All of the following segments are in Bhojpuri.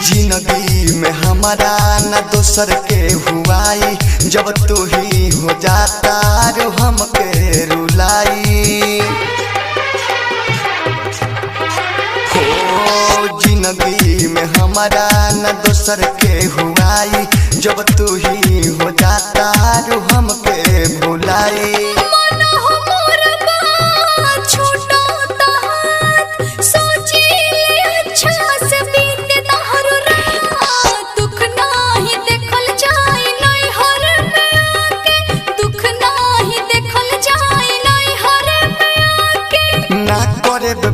जिंदगी में हमारा न दोसर के हुआई, जब तू ही हो जाता रो हमके रुलाई। हो जिंदगी में हमारा न दोसर के हुआई, जब तू ही हो जाता रो हमके भुलाई।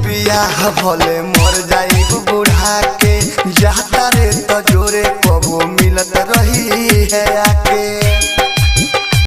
बियाह भले मर जाई बुढ़ा के, जाता रे तो जोरे